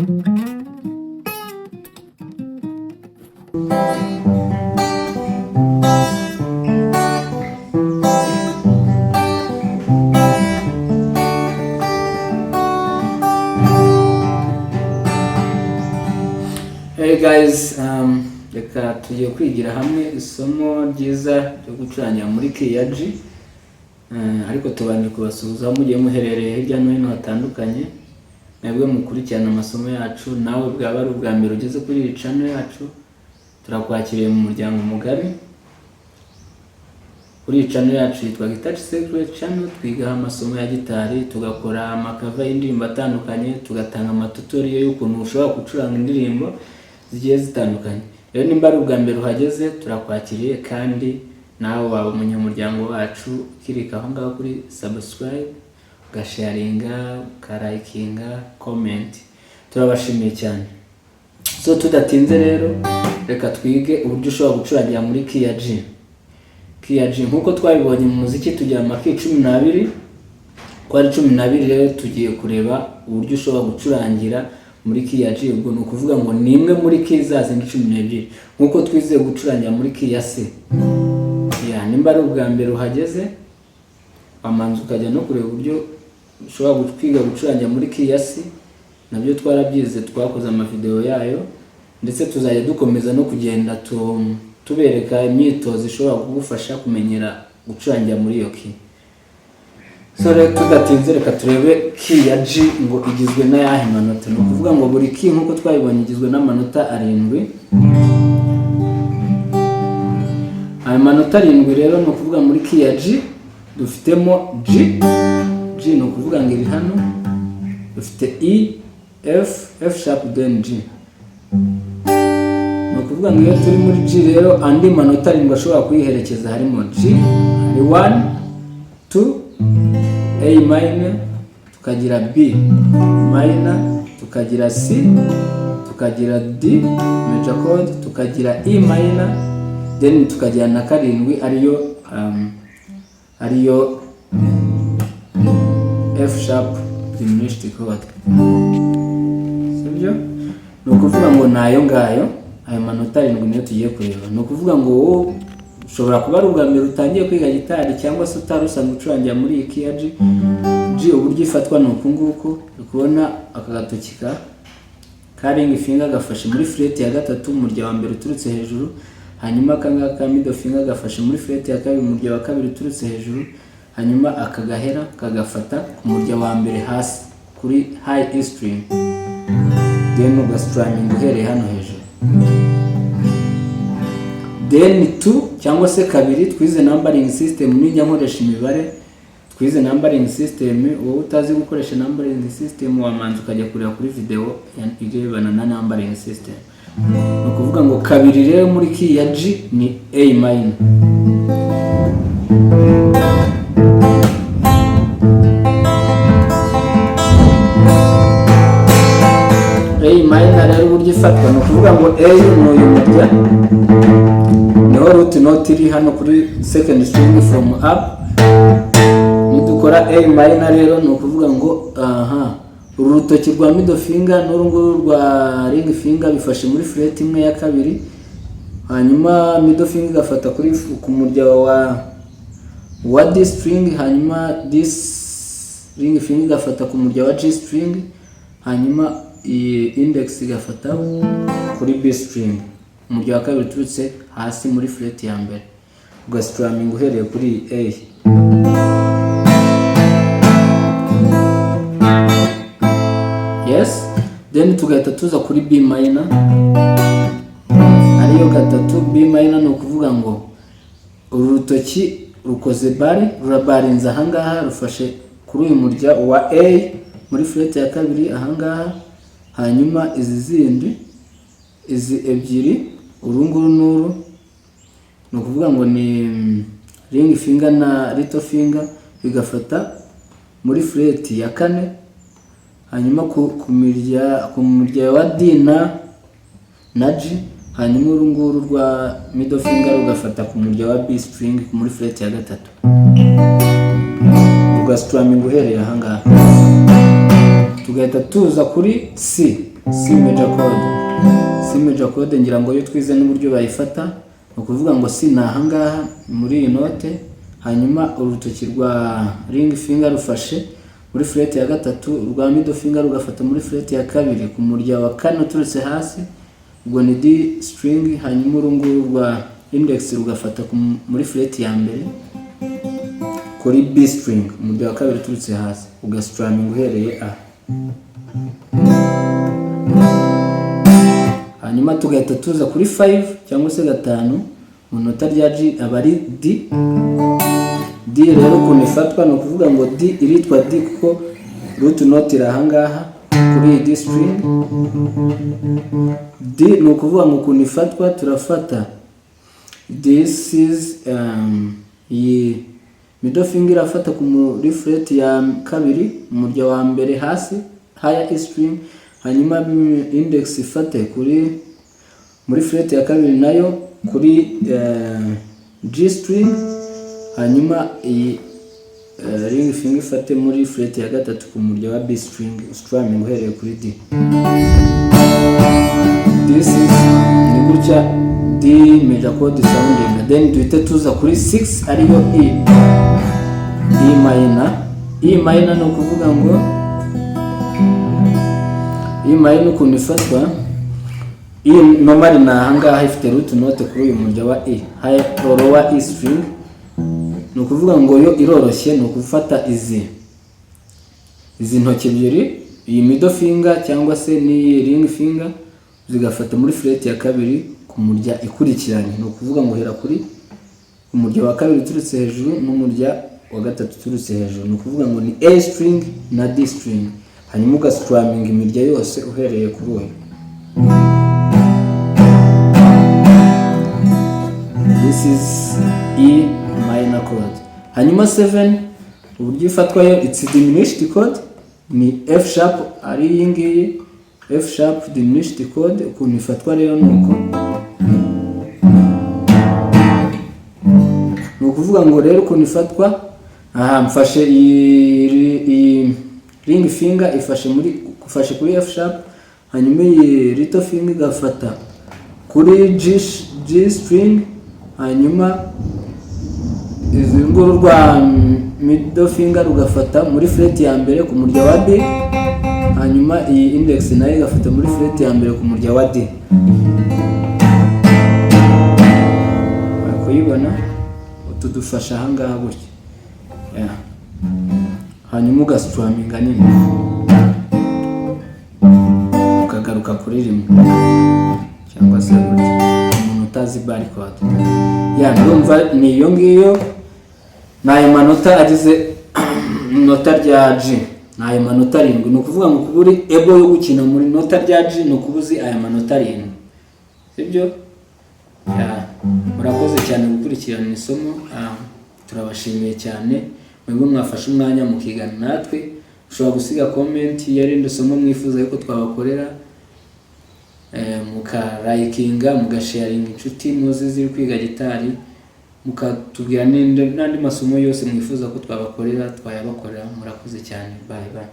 Hey guys, reka tugiye kwigira hamwe isomo ryiza ryo gucurangira muri kwigira. Ariko tubanje kubasuhuza aho mugiye muherereye hirya no hino hatandukanye. Mwebwe mukurikirana amasomo yacu, nawe bwaba ari ubwa mbere ugeze kuri iyi channel yacu, turakwakiriye mu muryango mugari. Kuri iyi channel yacu yitwa Guitar Secret Channel, twigaho amasomo ya gitari, tugakora amakava y'indirimbo atandukanye, tugatanga amatutorial y'ukuntu ushobora gucuranga indirimbo zigiye zitandukanye. Rero nimba ari ubwa mbere uhageze, turakwakiriye kandi nawe waba umunyamuryango wacu, kirika aho ngaho kuri subscribe, ugasharinga, ukalikinga, comment. Turabashimiye cyane. So tudatinze rero, reka twige uburyo ushobora gucurangira muri kwigira. Kwigira nkuko twabibonye mu muziki tugira amaki 12, ko ari 12 rero tugiye kureba uburyo ushobora gucurangira muri kwigira. Ubwo no kuvuga ngo nimwe muri kizazi 12 nkuko twizeye gucurangira muri kwigira se. Ya nimba ari ubwa mbere uhageze, amanzu ukajya no kureba uburyo ushobora kwiga gucurangira muri kwigira se. Nabyo twarabyize, twakoze ama video yayo, ndetse tuzajya dukomeza no kugenda tubereka imyitozo ishobora kugufasha kumenyera gucurangira muri iyo key. So rero tudatinze reka turebe kwigira ngo igizwe na yahe manota. No kuvuga ngo buri key nkuko twabibonye igizwe n'amanota 7. Aya manota 7 rero no kuvuga muri kwigira dufitemo G no kuvuga ngo iri hano, dufite E, F sharp then G. No kuvuga ngo iyo turi muri G rero andi manota 7 ashobora kuyiherekeza harimo G, hari 1, 2, A minor, tukagira B minor, tukagira C, tukagira D major chord, tukagira E minor, then tukagira na 7 ariyo F sharp diminished chord. Sibyo? No kuvuga ngo nayo ngayo aya manota 7 niyo tugiye kureba. No kuvuga ngo ushobora kuba ari ubwa mbere utangiye kwiga gitari cyangwa se utarusanzwe ucurangira muri iyi kwigira. Uburyo ifatwa ni uku nguku, ukubona aka gatoki ka ring finger gafashe muri fret ya gatatu umurya wa mbere uturutse hejuru, hanyuma akanga ka middle finger gafashe muri fret ya kabiri umurya wa kabiri uturutse hejuru, hanyuma akagahera kagafata ku murya wa mbere hasi kuri high E string, then ugastrumming uhereye hano hejuru. Then 2 cyangwa se kabiri twize numbering system. Nijya nkoresha imibare twize numbering system, wowe utazi gukoresha numbering system wamanza ukajya kureba kuri video irebana na numbering system. No kuvuga ngo kabiri rero muri kwigira ni A minor. A minor rero uburyo ifatwa no kuvuga ngo A ni uyu murya, niho root note iri hano kuri second string from up. Nidukora A minor rero no kuvuga ngo urutoki rwa middle finger n'urunguru rwa ring finger bifashe muri fret imwe ya kabiri, hanyuma middle finger gafata kuri ku murya wa D string, hanyuma this ring finger gafata ku murya wa G string, hanyuma index gafata kuri B string umurya wa kabiri turutse hasi muri fret ya mbere, ugastrumming uhereye kuri A. Yes, then tugahita tuza kuri B minor, ariyo gatatu. B minor no kuvuga ngo urutoki rukoze bari, rurabarinze ahangaha rufashe kuri uyu murya wa A muri fret ya kabiri ahangaha, hanyuma izi ebyiri urunguru nuru no kuvuga ngo ni ring finger na little finger bigafata muri fret ya 4, hanyuma ku murya wa D na G, hanyuma urunguru rwa middle finger rugafata ku murya wa B string muri fret ya gatatu, ugastrumming uhereye ahangaha. Tugahita tuza kuri C. C major chord. C major chord ngira ngo yo twize n'uburyo bayifata, ukuvuga ngo C nahangaha muri iyi note, hanyuma urutoki rwa ring finger rufashe muri fret ya gatatu, urwa middle finger rugafata muri fret ya kabiri ku murya wa kane uturutse hasi, ubwo ni D string, hanyuma urunguru rwa index rugafata muri fret ya mbere kuri B string, umurya wa kabiri uturutse hasi, ugastrumming uhereye A. Hanyuma tugahita tuza kuri 5 cyangwa se 5 mu nota rya G aba ari D. D rero ukuntu ifatwa ni ukuvuga ngo D iritwa D kuko root note iri ahangaha kuri D string. D ni ukuvuga ngo ukuntu ifatwa, turafata this is iyi middle finger irafata muri fret ya kabiri umurya wa mbere hasi higher E string, hanyuma index ifate muri fret ya kabiri nayo kuri G string, hanyuma iyi ring finger ifate muri fret ya gatatu ku murya wa B string, strumming uhereye kuri D. This is ni gutya D major chord sounding. Then duhite tuza kuri 6 ariyo E. E minor. E minor ni ukuvuga ngo E minor ukuntu ifatwa, E normally na ahangaha ifite root note kuri uyu murya wa E, high lower E string. Ni ukuvuga ngo yo iroroshye, ni ukufata izi ntoki ebyiri, iyi middle finger cyangwa se ni ring finger, zigafata muri fret ya kabiri ku murya ikurikiranye. Ni ukuvuga ngo hera kuri umurya wa kabiri uturutse hejuru n'umurya wa gatatu uturutse hejuru, ni ukuvuga ngo ni A string na D string, hanyuma ugastrumming imirya yose uhereye kuri uyu. This is E minor chord. Hanyuma 7 uburyo ifatwa yo it's diminished chord, ni F sharp ari iyi ngiyi, F sharp diminished chord. Ukuntu ifatwa rero nuko, ni ukuvuga ngo rero ukuntu ifatwa, mfashe iyi ring finger ifashe kuri F sharp, hanyuma iyi little finger igafata kuri G string, hanyuma izinguru rwa middle finger rugafata muri fret ya mbere ku murya wa D, hanyuma iyi index nayo igafata muri fret ya mbere ku murya wa D. Bakuyibona utudufasha ahangaha gutya, hanyuma ugastrumming nini ukagaruka kuri rimwe cyangwa se gutya, umuntu utazi bar chord. Ndumva ni iyo ngiyo nayo manota agize nota rya G, nayo manota 7. Ni ukuvuga ngo kuba uri able yo gukina muri nota rya G ni ukubuzi aya manota 7, sibyo? Murakoze cyane gukurikirana isomo, turabashimiye cyane mwebwe mwafashe umwanya mukigana natwe. Ushobora gusiga comment yarindi somo mwifuza yuko twabakorera, mukalikinga, mugasharinga inshuti muzi ziri kwiga gitari, mukatubwira n'andi masomo yose mwifuza ko twabakorera twayabakorera. Murakoze cyane, bye bye.